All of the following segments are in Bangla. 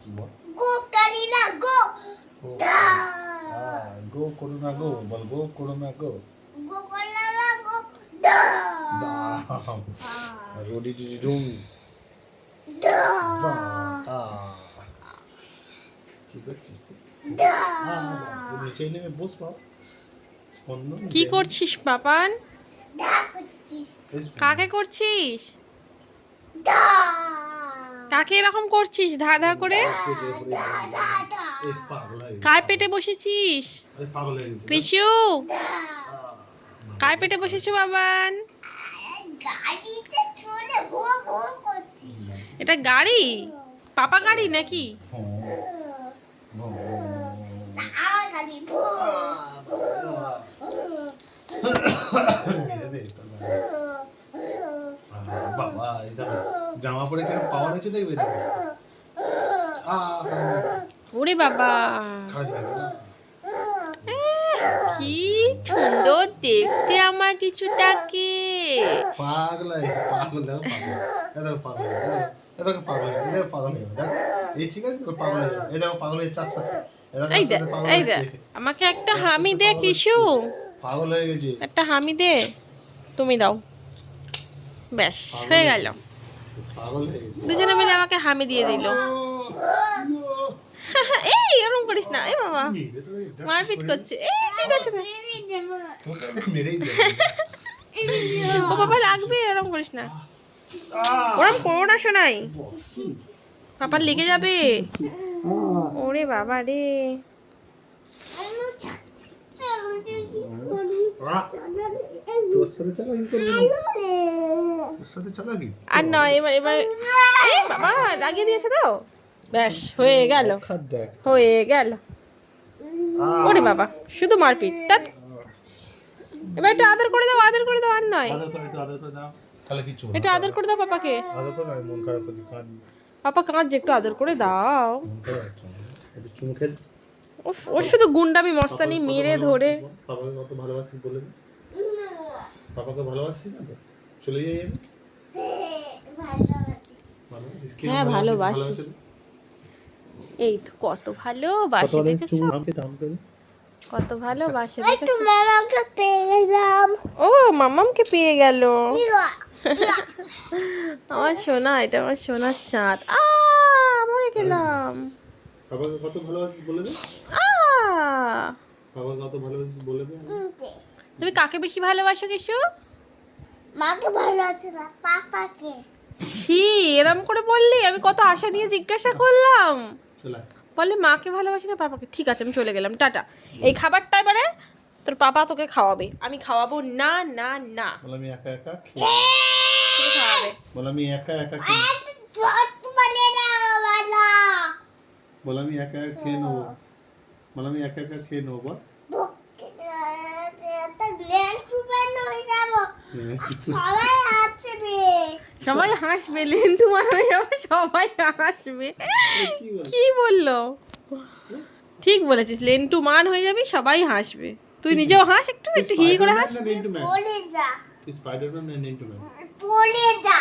কি বল? গো কালিনা গো দা গো করুণা গো বল, গো করুণা গো। গো কালিনা গো দা দা রোডি ডি ডুম দা দা আ কি করছিস তুই? দা নিচে নেমে বস বাবা। স্পন্দন কি করছিস বাবান? দা করছিস কাকে করছিস? দা কাকে এরকম করছিস ধা ধা করে? দা দা দা এই পাগল হয়ে গেছে। কার পেটে বসেছিস? এই পাগল হয়ে গেছে। কৃষু দা কার পেটে বসেছো বাবান? গাড়িতে চড়ে ভো ভো করছিস এটা গাড়ি? পাপা গাড়ি নাকি? আমার গাড়ি ভো বাবা এটা জামা পরে কেন পাওয়ার হচ্ছে দেখবে তো। ওরে বাবা কি সুন্দর দেখতে আমার কিছুটাকে। পাগল পাগল দেখো পাগল এই দেখো পাগল এই দেখো পাগল এই দেখো পাগল দেখ এই ঠিক আছে তো পাগল এই দেখো পাগল এই চাষ এই দেখ এই দেখ আমাকে একটা হামি দে কৃষু, পাগল হয়ে গেছে একটা হামি দে। তুমি দাও, ব্যাস হয়ে গেল। পাগল হয়ে গেছে দুজনে মিলে আমাকে হামি দিয়ে দিল। এই এরকম করিস না, এই বাবা মারপিট করছে। এই ঠিক আছে তো। মেরেই দে ও বাবা লাগবে, এরকম করিস না, ওরম করো না শোনাই, পাপার লেগে যাবে। ওরে বাবা রে, তোর সাথে চালাকি করবো না তোর সাথে চালাকি আর নয় এবার এবার এই বাবা লাগিয়ে দিয়েছে তো, ব্যাস হয়ে গেল খাদ দেখ হয়ে গেল। ওরে বাবা শুধু মারপিট। ধ্যাৎ। এবার একটু আদর করে দাও, আদর করে দাও। আর নয় আদর করে একটু আদর করে দাও তাহলে কিছু হবে না। একটু আদর করে দাও পাপাকে। আদর করে আমি মন খারাপ করি কাঁদি পাপা কাঁদছে, একটু আদর করে দাও। মন খারাপ একটু চুমু খেয়ে উফ, ও শুধু গুন্ডামি মস্তানি মেরে ধরে। পাপাকে কত ভালোবাসিস বলে দে পাপাকে ভালোবাসিস না তো চলে যাই আমি ভালোবাসিস কি হ্যাঁ, ভালোবাসি। এই তো কত ভালোবাসে দেখেছো, কত ভালোবাসে দেখেছো। মামাকে পেয়ে গেলাম ও মামামকে পেয়ে গেল আমার সোনা, এটা আমার সোনার চাঁদ। মরে গেলাম। পাপাকে কত ভালোবাসিস বলে দে আ পাপাকে কত ভালোবাসিস বলে দে তুমি কাকে বেশি ভালোবাসো কিছু? মাকে ভালো আছে না পাপাকে ছি, এরম করে বললি? আমি কত আশা নিয়ে জিজ্ঞাসা করলাম, চলে বললে মাকে ভালোবাসি না পাপাকে। ঠিক আছে আমি চলে গেলাম, টাটা। এই খাবারটা এবারে তোর পাপা তোকে খাওয়াবে, আমি খাওয়াবো না না না। বলে আমি একা একা খেয়ে তোকে খাওয়াবে। বলে আমি একা একা খেয়ে যত বলে না বাবা বলে আমি একা একা খেয়ে নেবো বলে আমি একা একা খেয়ে নেবো বল সবাই আসবে সবাই হাসবে, লেন্টু মান হয়ে যাবে, সবাই হাসবে। কি বললো? ঠিক বলেছিস, লেন্টু মান হয়ে যাবি, সবাই হাসবে। তুই নিজেও হাস, একটু একটু হি করে হাস। বলে যা তুই স্পাইডারম্যান না নেন্টুম্যান বলে যা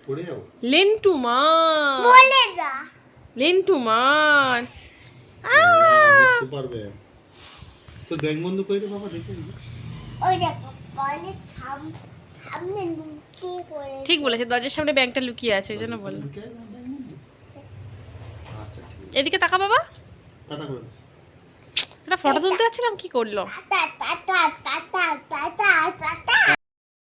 পড়ে যাবো লেন্টু মান, বলে যা লেন্টু মান। সুপারম্যান তো ব্যাংক বন্ধ করে দে বাবা দেখে ওই দেখো বলে সামনে লুকিয়ে করে ঠিক বলেছে, দরজার সামনে ব্যাংকটা লুকিয়ে আছে, ওই জন্য বললাম। আচ্ছা ঠিক এদিকে তাকা বাবা, টাটা করে দে। একটা ফটো তুলতে যাচ্ছিলাম, কি করলো? টা টা টা টা